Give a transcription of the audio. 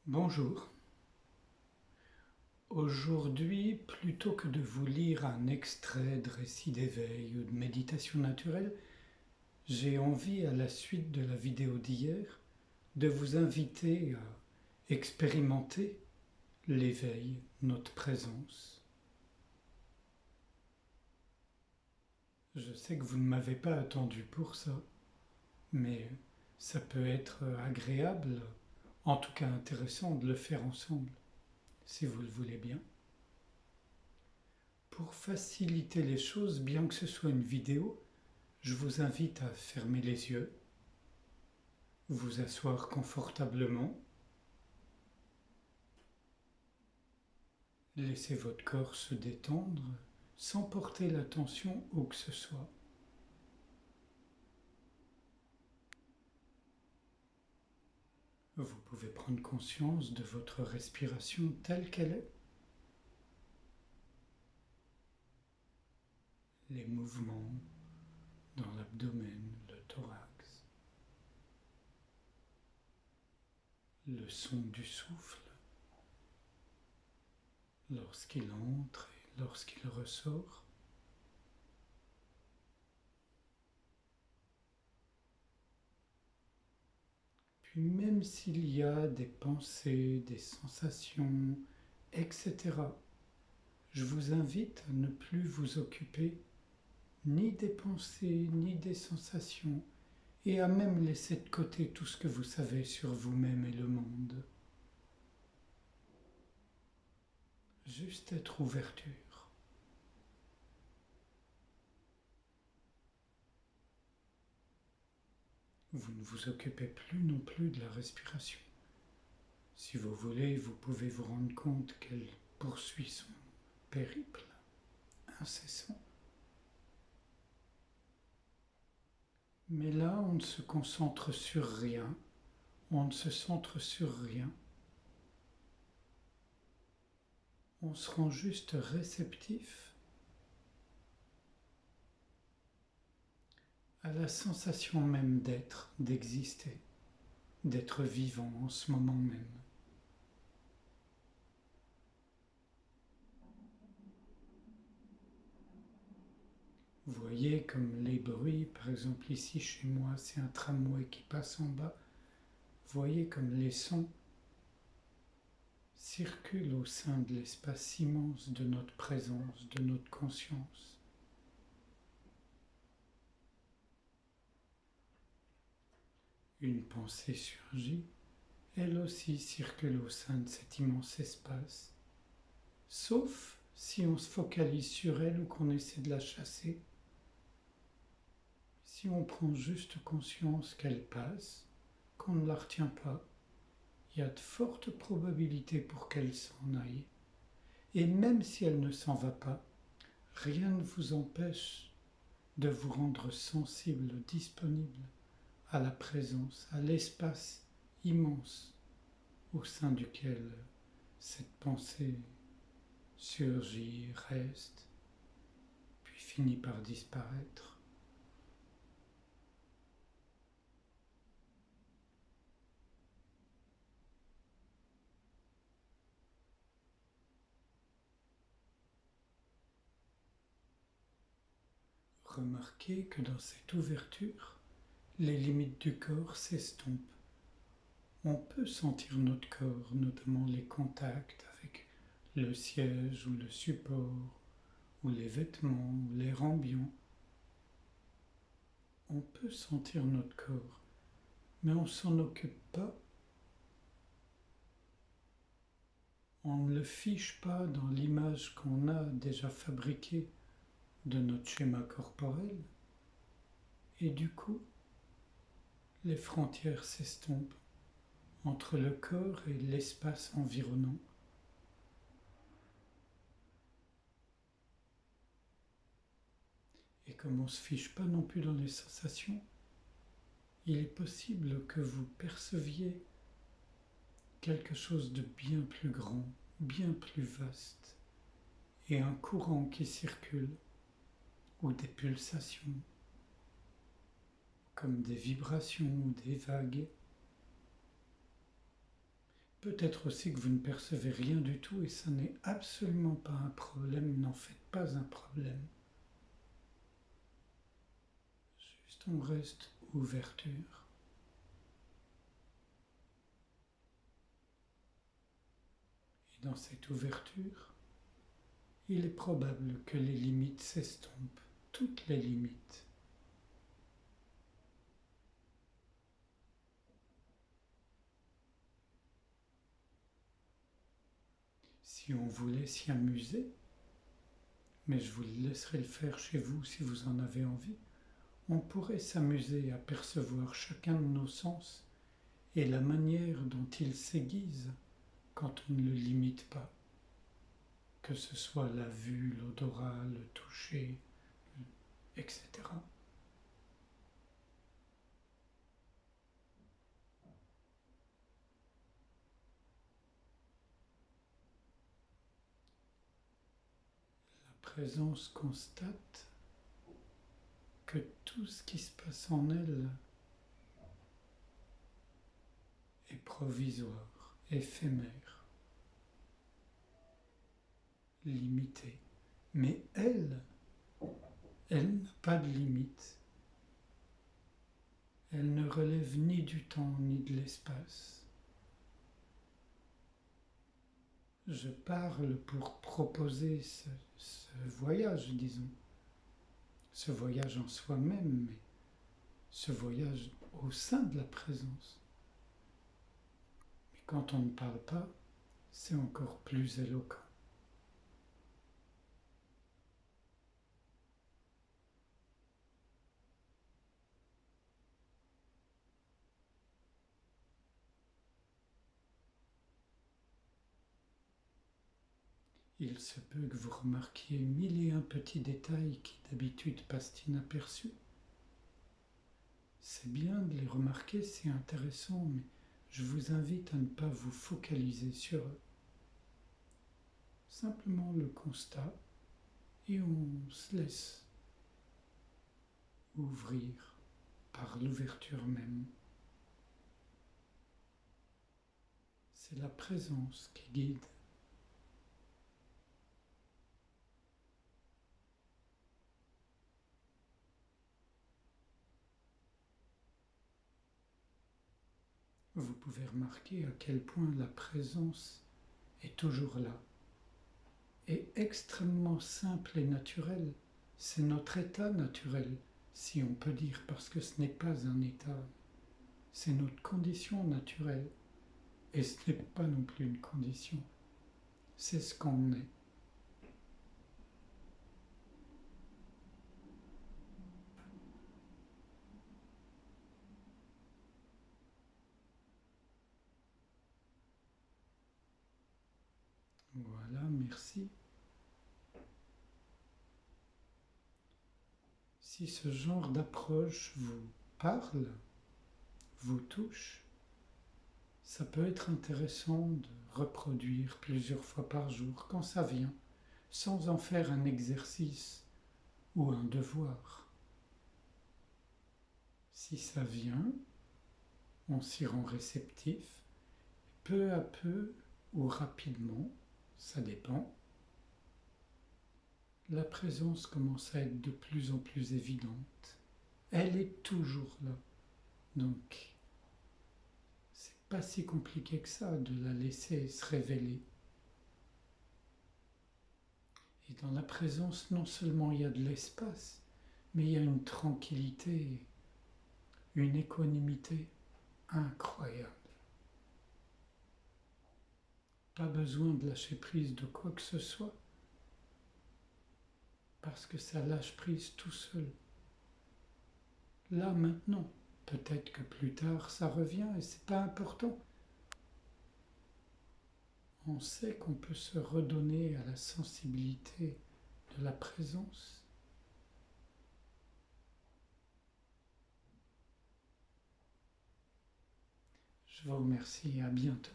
Bonjour. Aujourd'hui, plutôt que de vous lire un extrait de récit d'éveil ou de méditation naturelle, j'ai envie, à la suite de la vidéo d'hier, de vous inviter à expérimenter l'éveil, notre présence. Je sais que vous ne m'avez pas attendu pour ça, mais ça peut être agréable, en tout cas intéressant, de le faire ensemble, si vous le voulez bien. Pour faciliter les choses, bien que ce soit une vidéo, je vous invite à fermer les yeux, vous asseoir confortablement, laisser votre corps se détendre sans porter l'attention où que ce soit. Vous pouvez prendre conscience de votre respiration telle qu'elle est, les mouvements dans l'abdomen, le thorax, le son du souffle lorsqu'il entre et lorsqu'il ressort. Puis même s'il y a des pensées, des sensations, etc., je vous invite à ne plus vous occuper ni des pensées, ni des sensations, et à même laisser de côté tout ce que vous savez sur vous-même et le monde. Juste être ouverture. Vous ne vous occupez plus non plus de la respiration. Si vous voulez, vous pouvez vous rendre compte qu'elle poursuit son périple incessant. Mais là, on ne se concentre sur rien, on ne se centre sur rien. On se rend juste réceptif à la sensation même d'être, d'exister, d'être vivant en ce moment même. Vous voyez comme les bruits, par exemple ici chez moi, c'est un tramway qui passe en bas. Vous voyez comme les sons circulent au sein de l'espace immense de notre présence, de notre conscience. Une pensée surgit, elle aussi circule au sein de cet immense espace, sauf si on se focalise sur elle ou qu'on essaie de la chasser. Si on prend juste conscience qu'elle passe, qu'on ne la retient pas, il y a de fortes probabilités pour qu'elle s'en aille. Et même si elle ne s'en va pas, rien ne vous empêche de vous rendre sensible, disponible à la présence, à l'espace immense au sein duquel cette pensée surgit, reste, puis finit par disparaître. Remarquez que dans cette ouverture, les limites du corps s'estompent. On peut sentir notre corps, notamment les contacts avec le siège ou le support, ou les vêtements, ou l'air ambiant. On peut sentir notre corps, mais on ne s'en occupe pas. On ne le fiche pas dans l'image qu'on a déjà fabriquée de notre schéma corporel. Et du coup, les frontières s'estompent entre le corps et l'espace environnant. Et comme on ne se fiche pas non plus dans les sensations, il est possible que vous perceviez quelque chose de bien plus grand, bien plus vaste, et un courant qui circule, ou des pulsations, comme des vibrations ou des vagues. Peut-être aussi que vous ne percevez rien du tout et ça n'est absolument pas un problème, n'en faites pas un problème. Juste on reste ouverture. Et dans cette ouverture, il est probable que les limites s'estompent, toutes les limites. Si on voulait s'y amuser, mais je vous laisserai le faire chez vous si vous en avez envie, on pourrait s'amuser à percevoir chacun de nos sens et la manière dont ils s'aiguisent quand on ne le limite pas, que ce soit la vue, l'odorat, le toucher, etc. La présence constate que tout ce qui se passe en elle est provisoire, éphémère, limité. Mais elle n'a pas de limite. Elle ne relève ni du temps ni de l'espace. Je parle pour proposer ce voyage, disons, ce voyage en soi-même, mais ce voyage au sein de la présence. Mais quand on ne parle pas, c'est encore plus éloquent. Il se peut que vous remarquiez mille et un petits détails qui d'habitude passent inaperçus. C'est bien de les remarquer, c'est intéressant, mais je vous invite à ne pas vous focaliser sur eux. Simplement le constat et on se laisse ouvrir par l'ouverture même. C'est la présence qui guide. Vous pouvez remarquer à quel point la présence est toujours là, est extrêmement simple et naturelle. C'est notre état naturel, si on peut dire, parce que ce n'est pas un état, c'est notre condition naturelle. Et ce n'est pas non plus une condition, c'est ce qu'on est. Voilà, merci. Si ce genre d'approche vous parle, vous touche, ça peut être intéressant de reproduire plusieurs fois par jour quand ça vient, sans en faire un exercice ou un devoir. Si ça vient, on s'y rend réceptif, peu à peu ou rapidement, ça dépend, la présence commence à être de plus en plus évidente. Elle est toujours là. Donc, c'est pas si compliqué que ça de la laisser se révéler. Et dans la présence, non seulement il y a de l'espace, mais il y a une tranquillité, une équanimité incroyable. Pas besoin de lâcher prise de quoi que ce soit, parce que ça lâche prise tout seul. Là, maintenant, peut-être que plus tard ça revient et c'est pas important. On sait qu'on peut se redonner à la sensibilité de la présence. Je vous remercie et à bientôt.